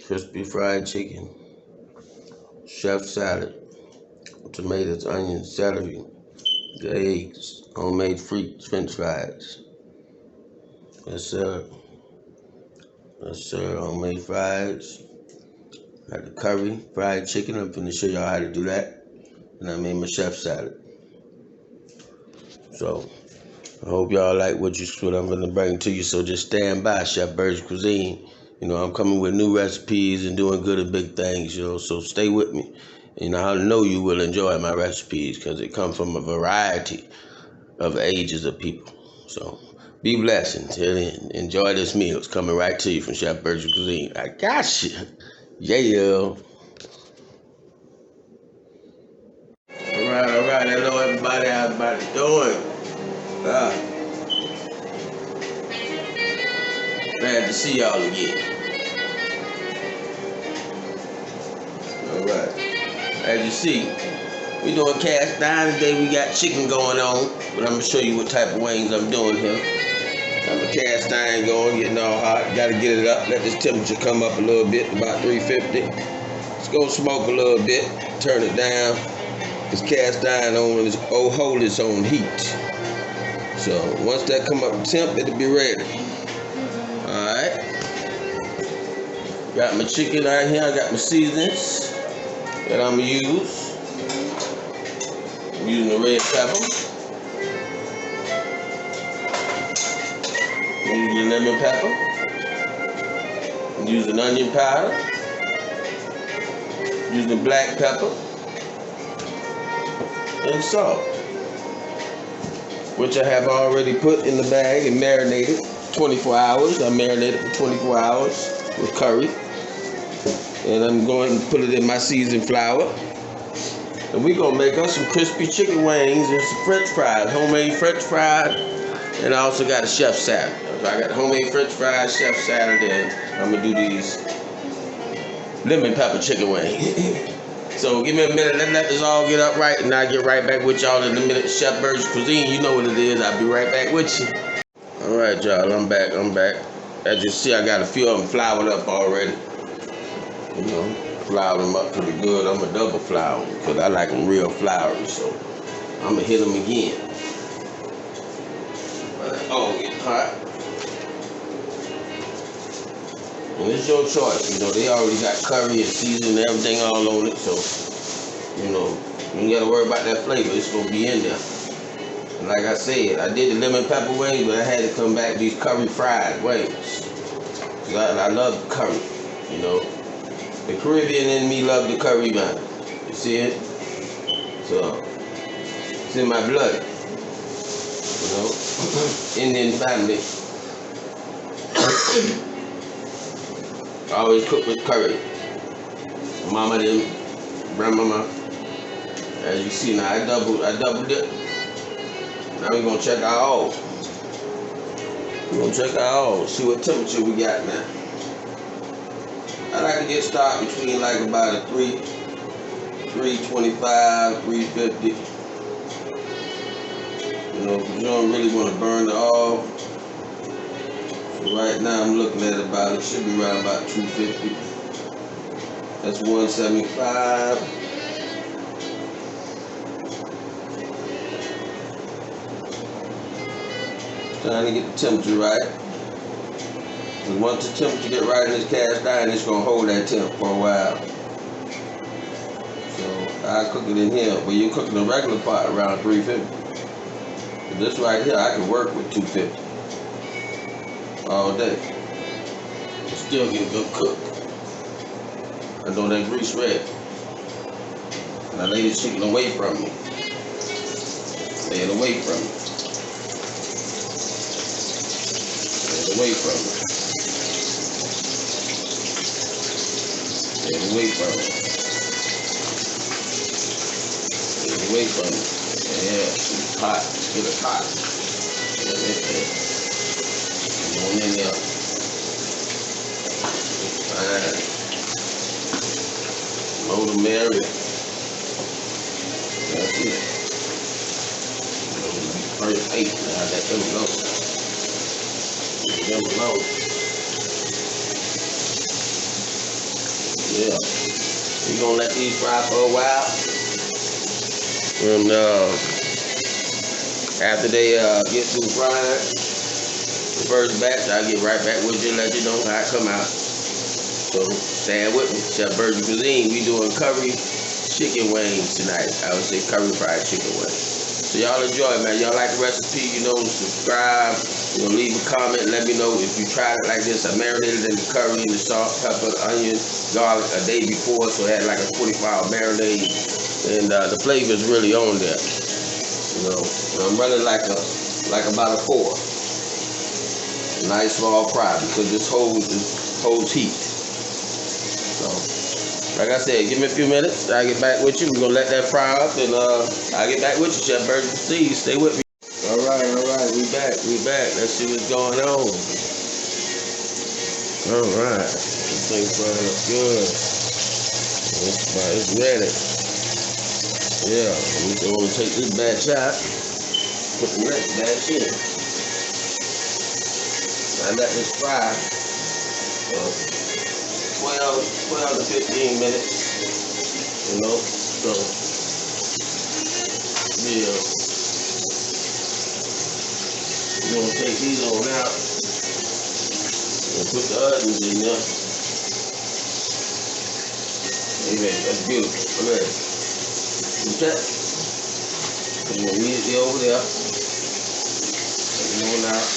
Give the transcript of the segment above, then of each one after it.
crispy fried chicken, chef salad, tomatoes, onions, celery, the eggs, homemade French fries. Yes, sir. Yes, sir. Homemade fries. Got the curry, fried chicken. I'm finna show y'all how to do that. And I made my chef salad. So I hope y'all like what I'm gonna bring to you. So just stand by, Chef Bird's Cuisine. You know, I'm coming with new recipes and doing good and big things, you know, so stay with me. You know, I know you will enjoy my recipes because it comes from a variety of ages of people. So be blessed and enjoy this meal. It's coming right to you from Chef Bird's Cuisine. I got you. Yeah. All right. Hello, everybody. How's everybody doing? Glad to see y'all again. All right. As you see, we doing cast iron today. We got chicken going on, but I'm gonna show you what type of wings I'm doing here. I'm a cast iron going, getting all hot. Gotta get it up. Let this temperature come up a little bit, about 350. It's gonna smoke a little bit. Turn it down. It's cast iron on. It's hold its own heat. So once that come up temp, it'll be ready. All right. Got my chicken right here. I got my seasonings that I'm gonna use. I'm using the red pepper. I'm using lemon pepper. I'm using onion powder. I'm using black pepper and salt, which I have already put in the bag and marinated 24 hours. I marinated for 24 hours with curry. And I'm going to put it in my seasoned flour. And we're going to make us some crispy chicken wings and some French fries, homemade French fries. And I also got a chef salad. So I got homemade French fries, chef salad, and I'm going to do these lemon pepper chicken wings. So give me a minute, let this all get up right, and I'll get right back with y'all in a minute. Chef Bird's Cuisine, you know what it is. I'll be right back with you. All right, y'all, I'm back. As you see, I got a few of them floured up already. You know, flour them up pretty good. I'm a double flour because I like them real floury, so I'm gonna hit them again. Oh, get hot. And it's your choice. You know, they already got curry and seasoning and everything all on it, so you know, you ain't gotta worry about that flavor. It's gonna be in there. And like I said, I did the lemon pepper wings, but I had to come back these curry fried wings. I love curry, you know. The Caribbean in me love the curry, man. You see it? So, it's in my blood. You know? Indian family. I always cook with curry. Mama them, grandmama. As you see now, I doubled it. Now we're gonna check our oil. See what temperature we got now. I like to get started between like about a 325, 350. You know, because you don't really want to burn the oil. So right now I'm looking at it should be around about 250. That's 175. Trying to get the temperature right. And once the temperature get right in this cast iron, it's gonna hold that temp for a while. So I cook it in here, but you're cooking a regular pot around 350. But this right here, I can work with 250 all day. And still get a good cook. I know that grease red. And I lay the chicken away from me. Lay it away from me. Lay it away from me. Get away from it. Get away from it. Yeah, it's hot. Get it hot. Get it there. Come on in there. Fine. Load the Mary. That's it. First 8 now. Let them know. Let them know. Yeah. We're gonna let these fry for a while. And after they get through frying, the first batch, I'll get right back with you and let you know how it come out. So stand with me. Chef Virgin Cuisine, we doing curry chicken wings tonight. I would say curry fried chicken wings. So y'all enjoy it, man. Y'all like the recipe, subscribe. Leave a comment. Let me know if you tried it like this. I marinated in the curry and the salt, pepper, the onion, garlic a day before, so it had like a 24-hour marinade. And the flavor is really on there. And I'm running like about a 4. Nice small fry because this holds heat. So, like I said, give me a few minutes. I'll get back with you. We're gonna let that fry up, and I'll get back with you, Chef Virgin. Please stay with me. All right. We back. Let's see what's going on. All right. This thing frying up good. It's ready. Yeah. I'm gonna take this batch out. Put the next batch in. I let this fry 12 to 15 minutes, so, yeah, we're going to take these on out and put the onions in there. Amen, that's beautiful, okay, okay, so we're going to leave it over there, and on out.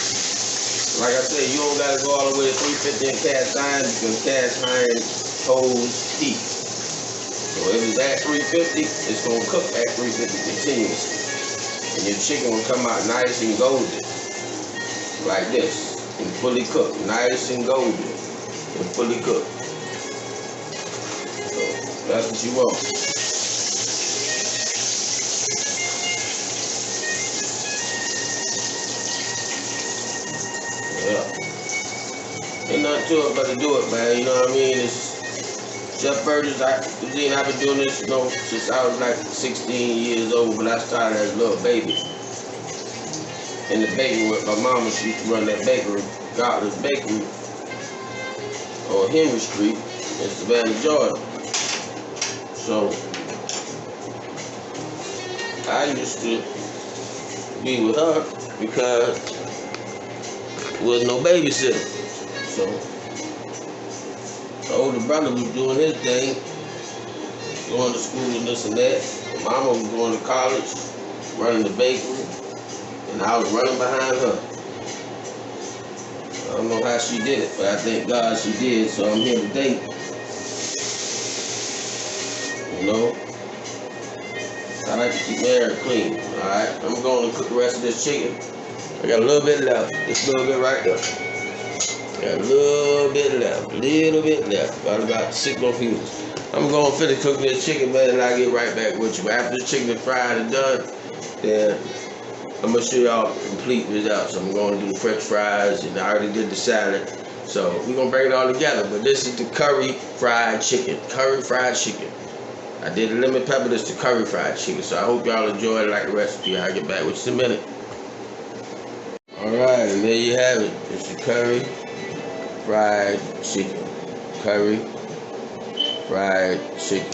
Like I said, you don't gotta go all the way to 350 in cast iron because cast iron holds heat. So if it's at 350, it's gonna cook at 350 continuously. And your chicken will come out nice and golden. Like this. And fully cooked. Nice and golden. And fully cooked. So that's what you want. Yeah. Ain't nothing to it but to do it, man. You know what I mean? It's Chef Virgin Cuisine. I've been doing this, since I was like 16 years old, but I started as a little baby. In the bakery with my mama. She used to run that bakery, Godless Bakery, on Henry Street in Savannah, Georgia. So I used to be with her because was no babysitter. So the older brother was doing his thing, going to school and this and that. My mama was going to college, running the bakery, and I was running behind her. I don't know how she did it, but I thank God she did, so I'm here today. I like to keep my hair clean. Alright, I'm going to cook the rest of this chicken. I got a little bit left. Just a little bit right there. Got a little bit left. About 6 more pieces. I'm going to finish cooking this chicken, man, and I'll get right back with you. After the chicken is fried and done, then I'm going to show y'all the complete result. So I'm going to do the french fries, and I already did the salad. So we're going to bring it all together. But this is the curry fried chicken. Curry fried chicken. I did the lemon pepper. This is the curry fried chicken. So I hope y'all enjoy it like the recipe. I'll get back with you in a minute. Alright, and there you have it. It's the curry fried chicken. Curry fried chicken.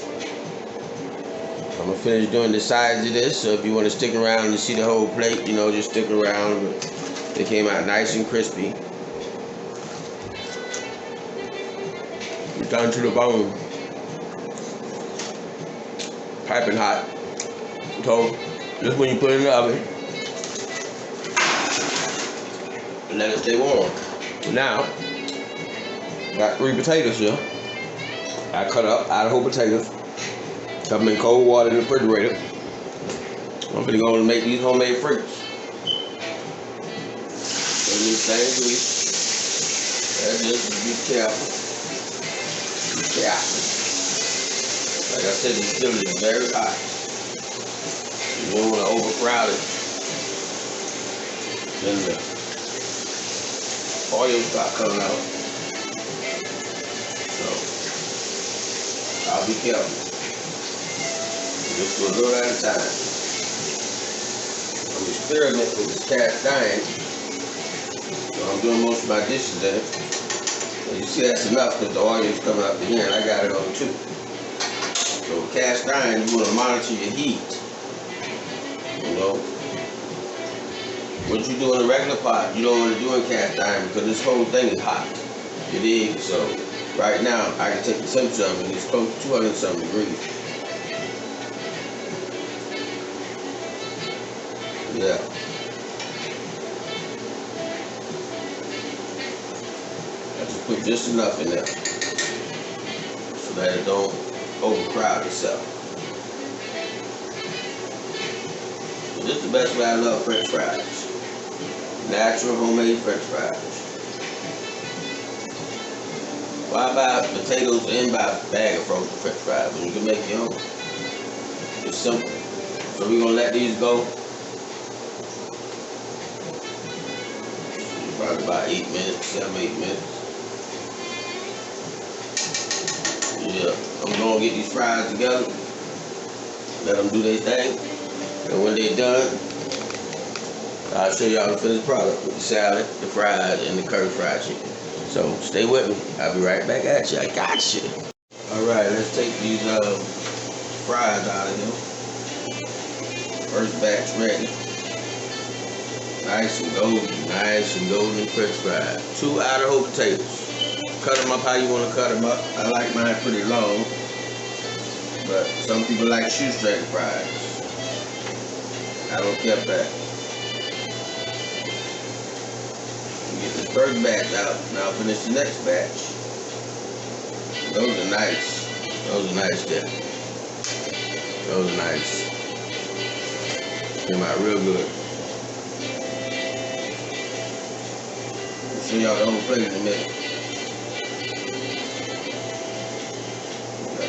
I'm going to finish doing the sides of this, so if you want to stick around and see the whole plate, just stick around. They came out nice and crispy. Down to the bone. Piping hot. So, just when you put it in the oven, and let it stay warm. Now, got 3 potatoes here. I cut up Idaho potatoes. Cut them in cold water in the refrigerator. I'm gonna go and make these homemade fritters. These same grease. Just be careful. Be careful. Like I said, this skillet is very hot. You don't want to overcrowd it. Then the oil start coming out. So I'll be careful. Just do a little at a time. I'm experimenting with this cast iron. So I'm doing most of my dishes there. You see, that's enough because the oil is coming up in here, and I got it on too. So cast iron, you want to monitor your heat. You know, what you do in a regular pot, you don't want to do in cast iron because this whole thing is hot. You dig? So right now, I can take the temperature of it, and it's close to 200-something degrees. Yeah. I just put just enough in there so that it don't overcrowd itself. So this is the best way I love French fries. Natural homemade French fries. Why buy potatoes and buy a bag of frozen French fries when you can make your own? It's simple. So we're gonna let these go. Probably about 8 minutes, 7, 8 minutes. Yeah, I'm gonna get these fries together, let them do their thing, and when they're done, I'll show y'all the finished product with the salad, the fries, and the curry fried chicken. So stay with me. I'll be right back at you. I got you. All right, let's take these fries out of here. First batch ready. Nice and golden French fries. 2 Idaho potatoes. Cut them up how you want to cut them up. I like mine pretty long, but some people like shoestring fries. I don't care for that. Get this first batch out. Now finish the next batch. Those are nice. Those are nice there. Those are nice. Came out real good. I'll show y'all the whole plate in a minute.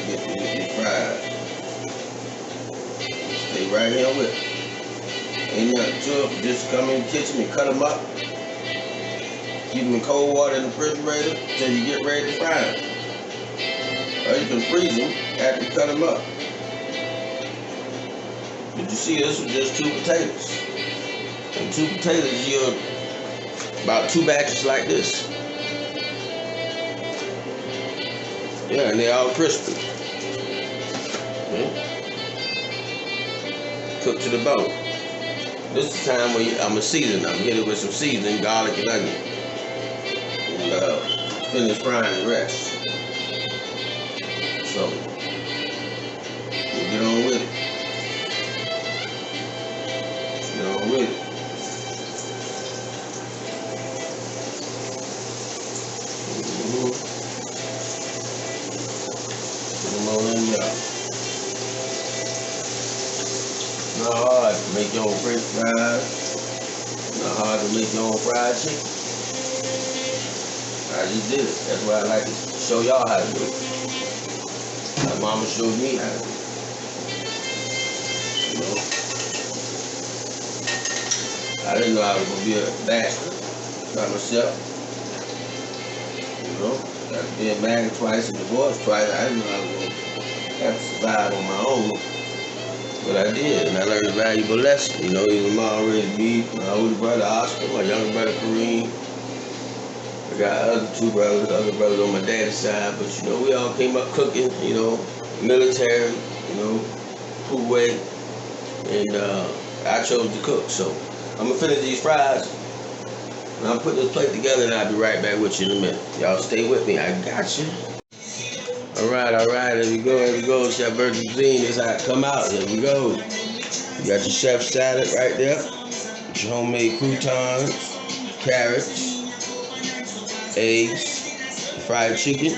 Get these fries. Stay right here with it. Ain't nothing to it. Just come in the kitchen and cut them up. Keep them in cold water in the refrigerator until you get ready to fry them. Or you can freeze them after you cut them up. But you see, this was just 2 potatoes. And 2 potatoes, you're about 2 batches like this. Yeah, and they're all crispy. Cooked to the bone. This is the time when I'm going to season them. Hit it with some seasoning, garlic and onion. And finish frying the rest. So, we'll get on with it. Get on with it. Put them on in there. Not hard to make your own French fries. Not hard to make your own fried chicken. I just did it. That's why I like to show y'all how to do it. My mama showed me how to do it. You know? I didn't know I was gonna be a bachelor by myself. You know? After being married twice and divorced twice, I didn't know I was gonna have to survive on my own. But I did, and I learned a valuable lesson. You know, even my already beef, my older brother Oscar, my younger brother Kareem. I got other brothers on my daddy's side, but you know, we all came up cooking, you know, military, you know, food way, and I chose to cook. So I'm gonna finish these fries, and I'll put this plate together, and I'll be right back with you in a minute. Y'all stay with me, I got you. All right, here we go, Chef Virgin Cuisine, this is how it come out, here we go. You got your chef salad right there, your homemade croutons, carrots, eggs, fried chicken,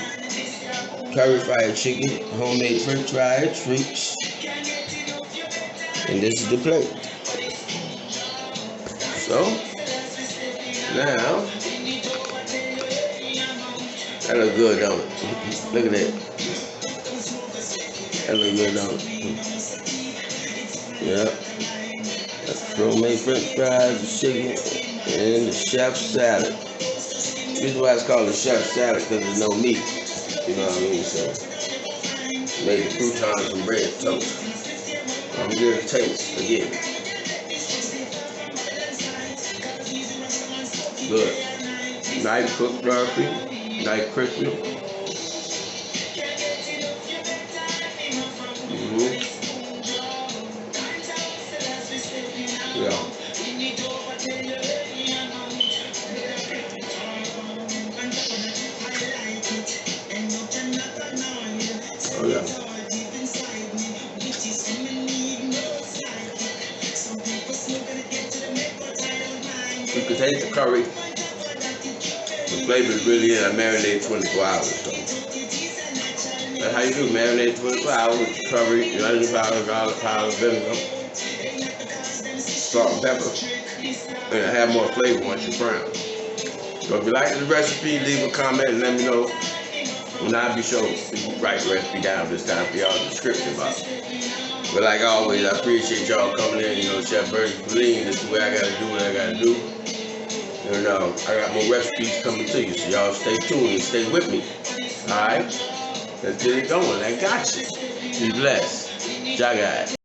curry fried chicken, homemade French fries, treats, and this is the plate. So, now, that look good, don't it? Look at that. That look good, don't it? Yeah. That's homemade French fries, the chicken, and the chef salad. This is why it's called a chef salad, because there's no meat. You know what I mean? So, made the croutons from bread toast. I'm here to taste again. Good. Nice cooked recipe. Nice crispy. Yeah. Oh yeah. You can taste the curry. The flavor is really in. I marinate 24 hours. So that's how you do. Marinate 24 hours with the curry, onion powder, garlic powder, vinegar, salt and pepper. And it have more flavor once you brown. So if you like the recipe, leave a comment and let me know. And I'll be sure to write the recipe down this time for y'all in the description box. But like always, I appreciate y'all coming in. You know, Chef Virgil Lean, this is the way I gotta do what I gotta do. And I got more recipes coming to you, so y'all stay tuned and stay with me. Alright? Let's get it going. I got you. Be blessed. Y'all got it.